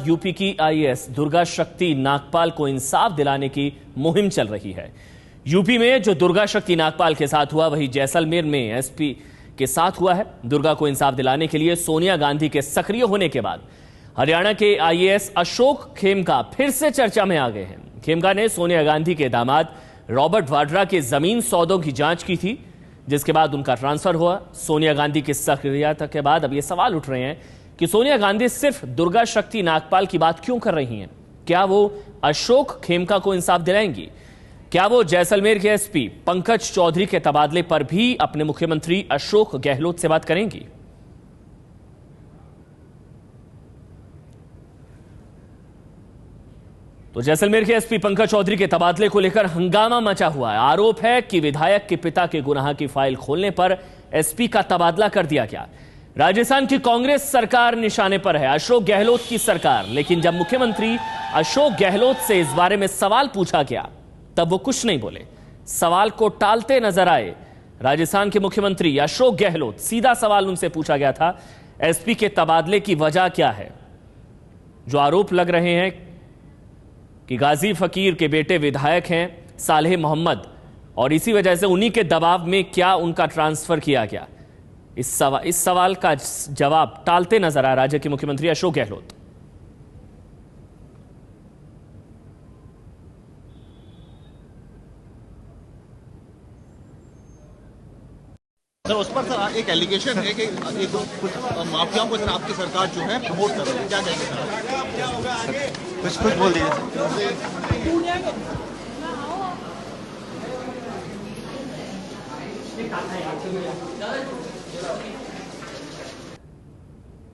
UP की IAS Durga शक्ति नागपाल को इंसाफ दिलाने की मुहिम चल रही है। यूपी में जो दुर्गा शक्ति नागपाल के साथ हुआ, वही जैसलमेर में एसपी के साथ हुआ है। दुर्गा को इंसाफ दिलाने के लिए सोनिया गांधी के सक्रिय होने के बाद हरियाणा के आईएएस अशोक खेमका फिर से चर्चा में आ गए हैं। खेमका ने सोनिया गांधी के दामाद रॉबर्ट वाड्रा के जमीन सौदों की जांच की थी, जिसके बाद उनका ट्रांसफर हुआ। सोनिया गांधी की सक्रियता के बाद अब ये सवाल उठ रहे हैं कि सोनिया गांधी सिर्फ दुर्गा शक्ति नागपाल की बात क्यों कर रही हैं? क्या वो अशोक खेमका को इंसाफ दिलाएंगी? क्या वो जैसलमेर के एसपी पंकज चौधरी के तबादले पर भी अपने मुख्यमंत्री अशोक गहलोत से बात करेंगी? तो जैसलमेर के एसपी पंकज चौधरी के तबादले को लेकर हंगामा मचा हुआ है। आरोप है कि विधायक के पिता के गुनाह की फाइल खोलने पर एसपी का तबादला कर दिया गया। राजस्थान की कांग्रेस सरकार निशाने पर है, अशोक गहलोत की सरकार। लेकिन जब मुख्यमंत्री अशोक गहलोत से इस बारे में सवाल पूछा गया, तब वो कुछ नहीं बोले, सवाल को टालते नजर आए। राजस्थान के मुख्यमंत्री अशोक गहलोत, सीधा सवाल उनसे पूछा गया था, एसपी के तबादले की वजह क्या है? जो आरोप लग रहे हैं कि गाजी फकीर के बेटे विधायक हैं सालेह मोहम्मद, और इसी वजह से उन्हीं के दबाव में क्या उनका ट्रांसफर किया गया, इस सवाल का जवाब टालते नजर आए राज्य के मुख्यमंत्री अशोक गहलोत। सर, उस पर सर एक एलिगेशन है कि कुछ माफियाओं को सर आपकी सरकार जो है प्रमोट कर रही है, क्या कहेंगे सर? कुछ बोल दीजिए।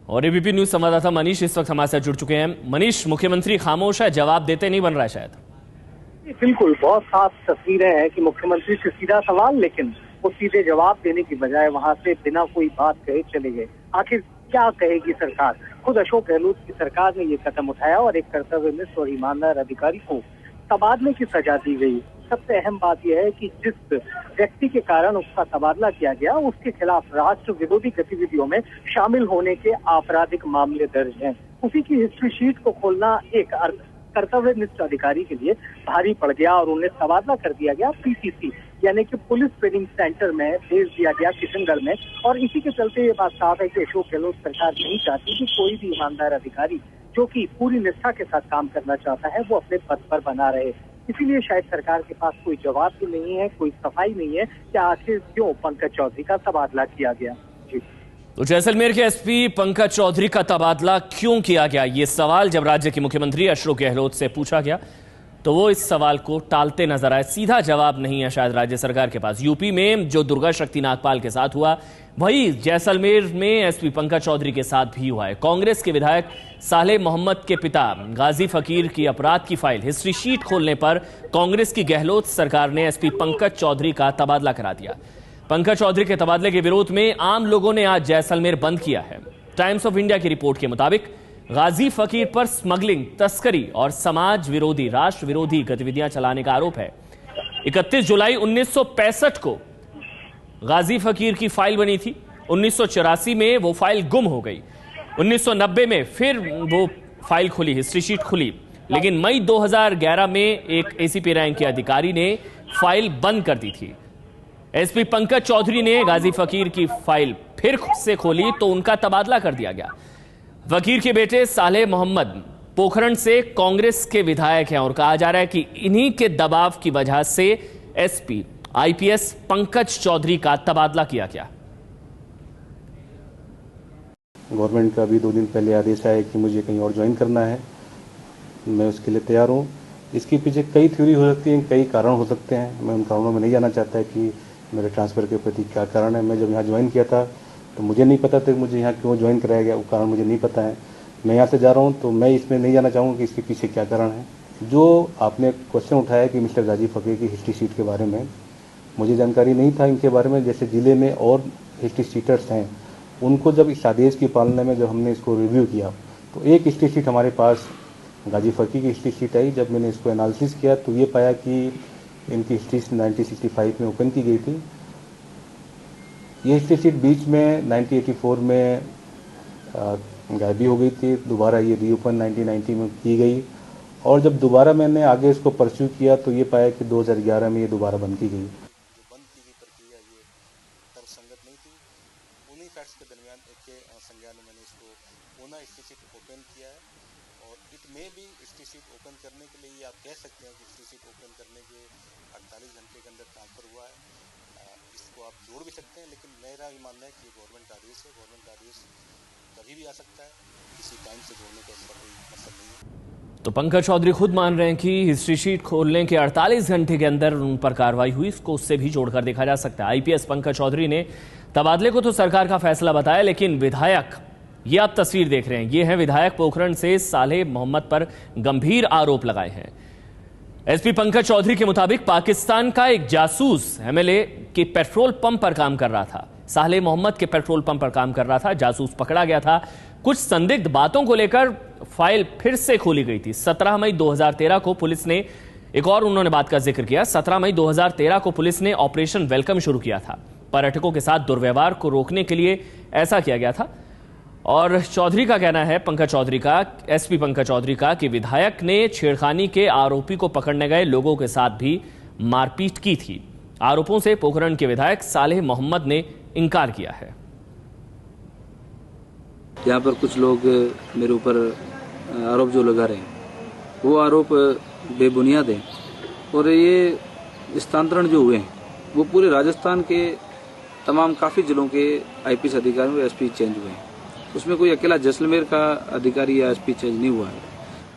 और एबीपी न्यूज संवाददाता मनीष इस वक्त हमारे साथ जुड़ चुके हैं। मनीष, मुख्यमंत्री खामोश है, जवाब देते नहीं बन रहा है शायद। बिल्कुल, बहुत साफ तस्वीरें हैं कि मुख्यमंत्री से सीधा सवाल, लेकिन वो सीधे जवाब देने की बजाय वहां से बिना कोई बात कहे चले गए। आखिर क्या कहेगी सरकार? खुद अशोक गहलोत की सरकार ने ये कदम उठाया और एक कर्तव्यनिष्ठ और ईमानदार अधिकारी को तबादले की सजा दी गई। सबसे अहम बात यह है कि जिस व्यक्ति के कारण उसका तबादला किया गया, उसके खिलाफ राष्ट्र विरोधी गतिविधियों में शामिल होने के आपराधिक मामले दर्ज हैं। उसी की हिस्ट्री शीट को खोलना एक कर्तव्यनिष्ठ अधिकारी के लिए भारी पड़ गया और उन्हें तबादला कर दिया गया पीसीसी यानी कि पुलिस ट्रेनिंग सेंटर में भेज दिया गया किशनगढ़ में। और इसी के चलते ये बात साफ है कि अशोक गहलोत सरकार नहीं चाहती कि कोई भी ईमानदार अधिकारी जो कि पूरी निष्ठा के साथ काम करना चाहता है वो अपने पद पर बना रहे। इसीलिए शायद सरकार के पास कोई जवाब भी नहीं है, कोई सफाई नहीं है कि आखिर क्यों पंकज चौधरी का तबादला किया गया। जी, तो जैसलमेर के एसपी पंकज चौधरी का तबादला क्यों किया गया, ये सवाल जब राज्य के मुख्यमंत्री अशोक गहलोत से पूछा गया तो वो इस सवाल को टालते नजर आए। सीधा जवाब नहीं है शायद राज्य सरकार के पास। यूपी में जो दुर्गा शक्ति नागपाल के साथ हुआ, वही जैसलमेर में एसपी पंकज चौधरी के साथ भी हुआ है। कांग्रेस के विधायक सालेह मोहम्मद के पिता गाजी फकीर की अपराध की फाइल हिस्ट्री शीट खोलने पर कांग्रेस की गहलोत सरकार ने एसपी पंकज चौधरी का तबादला करा दिया। पंकज चौधरी के तबादले के विरोध में आम लोगों ने आज जैसलमेर बंद किया है। टाइम्स ऑफ इंडिया की रिपोर्ट के मुताबिक गाजी फकीर पर स्मगलिंग, तस्करी और समाज विरोधी, राष्ट्र विरोधी गतिविधियां चलाने का आरोप है। 31 जुलाई 1965 को गाजी फकीर की फाइल बनी थी। 1984 में वो फाइल गुम हो गई। 1990 में फिर वो फाइल खुली, हिस्ट्री शीट खुली, लेकिन मई 2011 में एक एसीपी रैंक के अधिकारी ने फाइल बंद कर दी थी। एसपी पंकज चौधरी ने गाजी फकीर की फाइल फिर से खोली तो उनका तबादला कर दिया गया। फकीर के बेटे सालेह मोहम्मद पोखरण से कांग्रेस के विधायक हैं और कहा जा रहा है कि इन्हीं के दबाव की वजह से एसपी आईपीएस पंकज चौधरी का तबादला किया गया। गवर्नमेंट का भी 2 दिन पहले आदेश आया कि मुझे कहीं और ज्वाइन करना है, मैं उसके लिए तैयार हूँ। इसके पीछे कई थ्योरी हो सकती हैं, कई कारण हो सकते हैं। मैं उन कारणों में नहीं जाना चाहता कि मेरे ट्रांसफ़र के प्रति क्या कारण है। मैं जब यहाँ ज्वाइन किया था तो मुझे नहीं पता था कि मुझे यहाँ क्यों ज्वाइन कराया गया, वो कारण मुझे नहीं पता है। मैं यहाँ से जा रहा हूँ तो मैं इसमें नहीं जाना चाहूँगा कि इसके पीछे क्या कारण है। जो आपने क्वेश्चन उठाया कि मिस्टर गाजी फकीर की हिस्ट्री शीट के बारे में, मुझे जानकारी नहीं था इनके बारे में। जैसे ज़िले में और हिस्ट्री शीटर्स हैं, उनको जब इस आदेश की पालना में जब हमने इसको रिव्यू किया तो एक हिस्ट्री शीट हमारे पास गाजी फकीर की हिस्ट्री शीट आई। जब मैंने इसको एनालिसिस किया तो ये पाया कि इनकी हिस्ट्री 1965 में ओपन की गई थी। ये हिस्ट्री शीट बीच में 1984 में गायब भी हो गई थी, दोबारा ये रीओपन 1990 में की गई और जब दोबारा मैंने आगे इसको परस्यू किया तो ये पाया कि 2011 में ये दोबारा बंद की गई। जो बंद की गई प्रक्रिया ये तर्कसंगत नहीं थी। उन्हीं फैक्ट्स के दरमियान के संज्ञान में मैंने इसको पुनः हिस्ट्री शीट ओपन किया है और इट में भी हिस्ट्री शीट ओपन करने के लिए आप कह सकते हैं कि हिस्ट्री शीट ओपन करने के 48 घंटे के अंदर ट्रांसफर हुआ है। इसको आप जोड़ भी सकते हैं, लेकिन मेरा ये मानना है कि गवर्नमेंट का आदेश है, गवर्नमेंट का आदेश कभी भी आ सकता है, किसी टाइम से जोड़ने का इसका कोई मतलब नहीं है। तो पंकज चौधरी खुद मान रहे हैं कि हिस्ट्री शीट खोलने के 48 घंटे के अंदर उन पर कार्रवाई हुई, इसको उससे भी जोड़कर देखा जा सकता है। आईपीएस पंकज चौधरी ने तबादले को तो सरकार का फैसला बताया, लेकिन विधायक, ये आप तस्वीर देख रहे हैं, ये है विधायक पोखरण से सालेह मोहम्मद पर गंभीर आरोप लगाए हैं। एसपी पंकज चौधरी के मुताबिक पाकिस्तान का एक जासूस एमएलए के पेट्रोल पंप पर काम कर रहा था, सालेह मोहम्मद के पेट्रोल पंप पर काम कर रहा था। जासूस पकड़ा गया था। कुछ संदिग्ध बातों को लेकर फाइल फिर से खोली गई थी। 17 मई 2013 को पुलिस ने, एक और उन्होंने बात का जिक्र किया, 17 मई 2013 को पुलिस ने ऑपरेशन वेलकम शुरू किया था। पर्यटकों के साथ दुर्व्यवहार को रोकने के लिए ऐसा किया गया था। और चौधरी का कहना है, पंकज चौधरी का, एसपी पंकज चौधरी का, कि विधायक ने छेड़खानी के आरोपी को पकड़ने गए लोगों के साथ भी मारपीट की थी। आरोपों से पोखरण के विधायक सालेह मोहम्मद ने इनकार किया है। यहाँ पर कुछ लोग मेरे ऊपर आरोप जो लगा रहे हैं वो आरोप बेबुनियाद हैं और ये स्थानांतरण जो हुए हैं वो पूरे राजस्थान के तमाम काफ़ी जिलों के आईपीएस अधिकारियों के एसपी चेंज हुए हैं। उसमें कोई अकेला जैसलमेर का अधिकारी या एसपी चेंज नहीं हुआ है।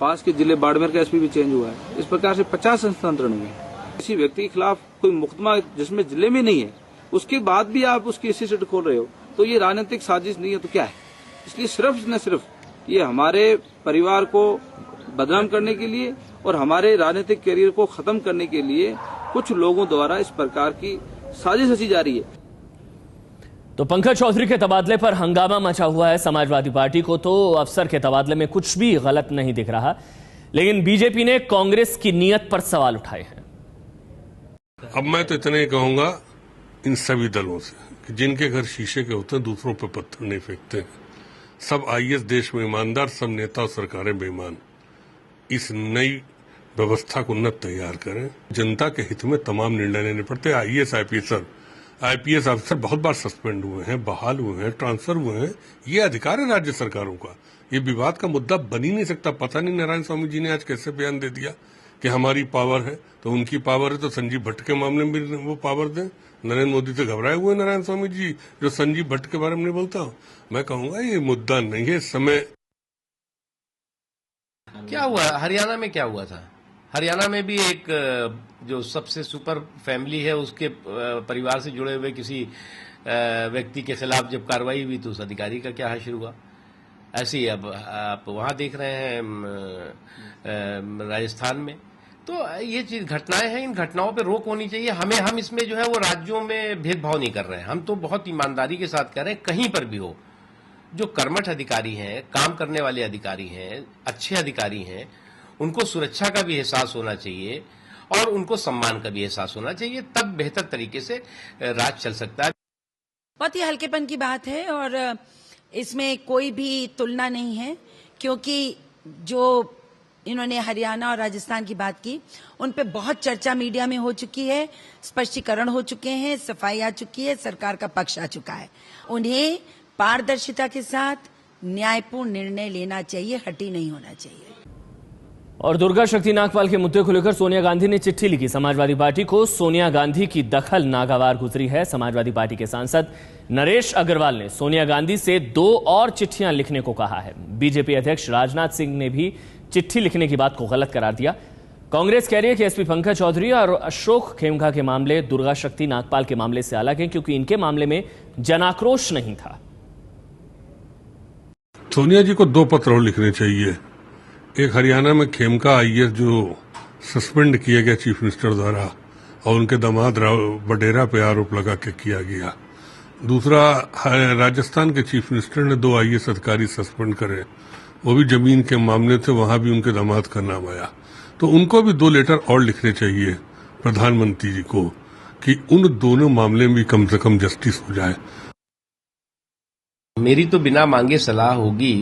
पास के जिले बाड़मेर का एसपी भी चेंज हुआ है। इस प्रकार से 50 स्थानांतरण हुए हैं। किसी व्यक्ति के खिलाफ कोई मुकदमा जिसमें जिले में नहीं है, उसके बाद भी आप उसकी हिस्ट्री शीट खोल रहे हो, तो ये राजनीतिक साजिश नहीं है तो क्या है? इसलिए सिर्फ न सिर्फ ये हमारे परिवार को बदनाम करने के लिए और हमारे राजनीतिक करियर को खत्म करने के लिए कुछ लोगों द्वारा इस प्रकार की साजिश रची जा रही है। तो पंकज चौधरी के तबादले पर हंगामा मचा हुआ है। समाजवादी पार्टी को तो अफसर के तबादले में कुछ भी गलत नहीं दिख रहा, लेकिन बीजेपी ने कांग्रेस की नीयत पर सवाल उठाए हैं। अब मैं तो इतना ही कहूंगा इन सभी दलों से कि जिनके घर शीशे के होते हैं दूसरों पर पत्थर नहीं फेंकते हैं। सब आईएएस देश में ईमानदार, सब नेता और सरकारें बेईमान। इस नई व्यवस्था को न तैयार करें। जनता के हित में तमाम निर्णय लेने पड़ते हैं। आईपीएस अफसर बहुत बार सस्पेंड हुए हैं, बहाल हुए हैं, ट्रांसफर हुए हैं। ये अधिकार है राज्य सरकारों का। ये विवाद का मुद्दा बन ही नहीं सकता। पता नहीं नारायण स्वामी जी ने आज कैसे बयान दे दिया कि हमारी पावर है, तो उनकी पावर है तो संजीव भट्ट के मामले में भी वो पावर दें। नरेंद्र मोदी से घबराए हुए नारायण स्वामी जी, जो संजीव भट्ट के बारे में नहीं बोलता। मैं कहूंगा ये मुद्दा नहीं है। समय क्या हुआ हरियाणा में, क्या हुआ था? हरियाणा में भी एक जो सबसे सुपर फैमिली है उसके परिवार से जुड़े हुए किसी व्यक्ति के खिलाफ जब कार्रवाई हुई तो उस अधिकारी का क्या हाशिर हुआ। ऐसे ही अब आप वहां देख रहे हैं राजस्थान में। तो ये चीज घटनाएं हैं, इन घटनाओं पे रोक होनी चाहिए। हम इसमें जो है वो राज्यों में भेदभाव नहीं कर रहे हैं। हम तो बहुत ईमानदारी के साथ कह रहे हैं, कहीं पर भी हो, जो कर्मठ अधिकारी हैं, काम करने वाले अधिकारी हैं, अच्छे अधिकारी हैं, उनको सुरक्षा का भी एहसास होना चाहिए और उनको सम्मान का भी एहसास होना चाहिए। तब बेहतर तरीके से राज चल सकता है। बहुत ही हल्केपन की बात है और इसमें कोई भी तुलना नहीं है, क्योंकि जो इन्होंने हरियाणा और राजस्थान की बात की, उन पे बहुत चर्चा मीडिया में हो चुकी है, स्पष्टीकरण हो चुके हैं, सफाई आ चुकी है, सरकार का पक्ष आ चुका है। उन्हें पारदर्शिता के साथ न्यायपूर्ण निर्णय लेना चाहिए, हटी नहीं होना चाहिए। और दुर्गा शक्ति नागपाल के मुद्दे को लेकर सोनिया गांधी ने चिट्ठी लिखी समाजवादी पार्टी को। सोनिया गांधी की दखल नागवार गुजरी है। समाजवादी पार्टी के सांसद नरेश अग्रवाल ने सोनिया गांधी से 2 और चिट्ठियां लिखने को कहा है। बीजेपी अध्यक्ष राजनाथ सिंह ने भी चिट्ठी लिखने की बात को गलत करार दिया। कांग्रेस कह रही है कि एसपी पंकज चौधरी और अशोक खेमका के मामले दुर्गा शक्ति नागपाल के मामले से अलग है, क्योंकि इनके मामले में जनाक्रोश नहीं था। सोनिया जी को 2 पत्र और लिखने चाहिए। एक हरियाणा में खेमका आईएएस जो सस्पेंड किया गया चीफ मिनिस्टर द्वारा और उनके दामाद वडेरा पे आरोप लगा के किया गया। दूसरा, राजस्थान के चीफ मिनिस्टर ने 2 आईएएस अधिकारी सस्पेंड करे, वो भी जमीन के मामले थे, वहां भी उनके दामाद का नाम आया। तो उनको भी 2 लेटर और लिखने चाहिए प्रधानमंत्री जी को कि उन दोनों मामले में भी कम से कम जस्टिस हो जाए। मेरी तो बिना मांगे सलाह होगी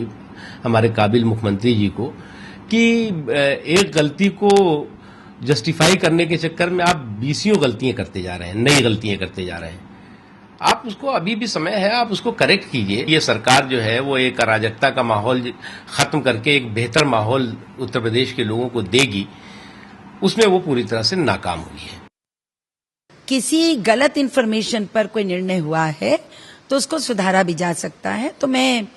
हमारे काबिल मुख्यमंत्री जी को कि एक गलती को जस्टिफाई करने के चक्कर में आप 20 गलतियां करते जा रहे हैं, नई गलतियां करते जा रहे हैं। आप उसको, अभी भी समय है, आप उसको करेक्ट कीजिए। ये सरकार जो है वो एक अराजकता का माहौल खत्म करके एक बेहतर माहौल उत्तर प्रदेश के लोगों को देगी, उसमें वो पूरी तरह से नाकाम हुई है। किसी गलत इंफॉर्मेशन पर कोई निर्णय हुआ है तो उसको सुधारा भी जा सकता है। तो मैं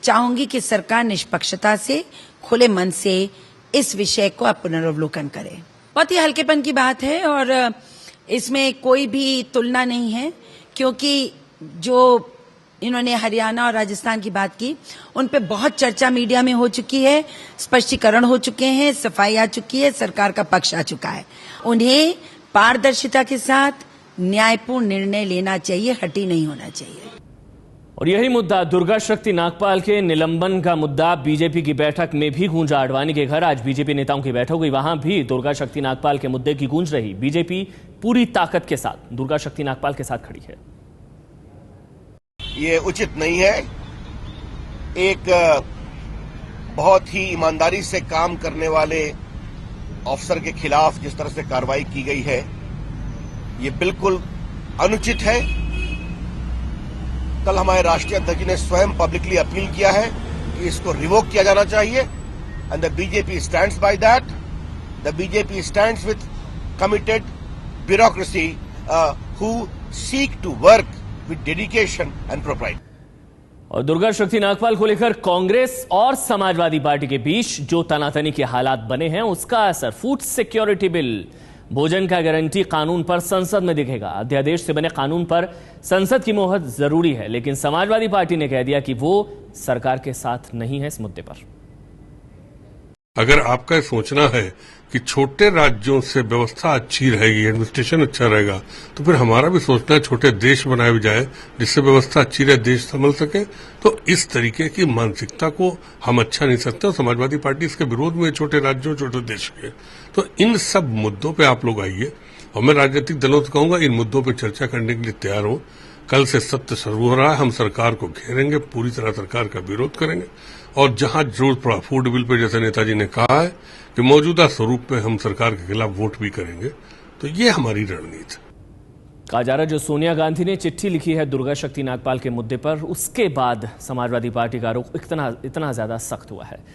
चाहूंगी कि सरकार निष्पक्षता से, खुले मन से इस विषय को पुनर्वलोकन करे। बहुत ही हल्केपन की बात है और इसमें कोई भी तुलना नहीं है, क्योंकि जो इन्होंने हरियाणा और राजस्थान की बात की, उन पे बहुत चर्चा मीडिया में हो चुकी है, स्पष्टीकरण हो चुके हैं, सफाई आ चुकी है, सरकार का पक्ष आ चुका है। उन्हें पारदर्शिता के साथ न्यायपूर्ण निर्णय लेना चाहिए, हटी नहीं होना चाहिए। और यही मुद्दा दुर्गा शक्ति नागपाल के निलंबन का मुद्दा बीजेपी की बैठक में भी गूंजा। आडवाणी के घर आज बीजेपी नेताओं की बैठक हुई, वहां भी दुर्गा शक्ति नागपाल के मुद्दे की गूंज रही। बीजेपी पूरी ताकत के साथ दुर्गा शक्ति नागपाल के साथ खड़ी है। ये उचित नहीं है। एक बहुत ही ईमानदारी से काम करने वाले ऑफिसर के खिलाफ जिस तरह से कार्रवाई की गई है, ये बिल्कुल अनुचित है। कल हमारे राष्ट्रीय अध्यक्ष ने स्वयं पब्लिकली अपील किया है कि इसको रिवोक किया जाना चाहिए, and the BJP stands by that. The BJP stands with committed bureaucracy who seek to work with dedication and propriety. और दुर्गा शक्ति नागपाल को लेकर कांग्रेस और समाजवादी पार्टी के बीच जो तनातनी के हालात बने हैं, उसका असर फूड सिक्योरिटी बिल, भोजन का गारंटी कानून पर संसद में दिखेगा। अध्यादेश से बने कानून पर संसद की मोहर जरूरी है, लेकिन समाजवादी पार्टी ने कह दिया कि वो सरकार के साथ नहीं है इस मुद्दे पर। अगर आपका सोचना है कि छोटे राज्यों से व्यवस्था अच्छी रहेगी, एडमिनिस्ट्रेशन अच्छा रहेगा, तो फिर हमारा भी सोचना है छोटे देश बनाए जाए जिससे व्यवस्था अच्छी रहे, देश संभल सके। तो इस तरीके की मानसिकता को हम अच्छा नहीं सकते, और समाजवादी पार्टी इसके विरोध में, छोटे राज्यों, छोटे देश के। तो इन सब मुद्दों पे आप लोग आइए, और मैं राजनीतिक दलों से कहूंगा इन मुद्दों पे चर्चा करने के लिए तैयार हो। कल से सत्र शुरू हो रहा है, हम सरकार को घेरेंगे, पूरी तरह सरकार का विरोध करेंगे, और जहां जरूरत पड़ा फूड बिल पे, जैसे नेताजी ने कहा है कि मौजूदा स्वरूप में हम सरकार के खिलाफ वोट भी करेंगे। तो ये हमारी रणनीति है। कहा जा रहा है जो सोनिया गांधी ने चिट्ठी लिखी है दुर्गा शक्ति नागपाल के मुद्दे पर, उसके बाद समाजवादी पार्टी का रुख इतना ज्यादा सख्त हुआ है।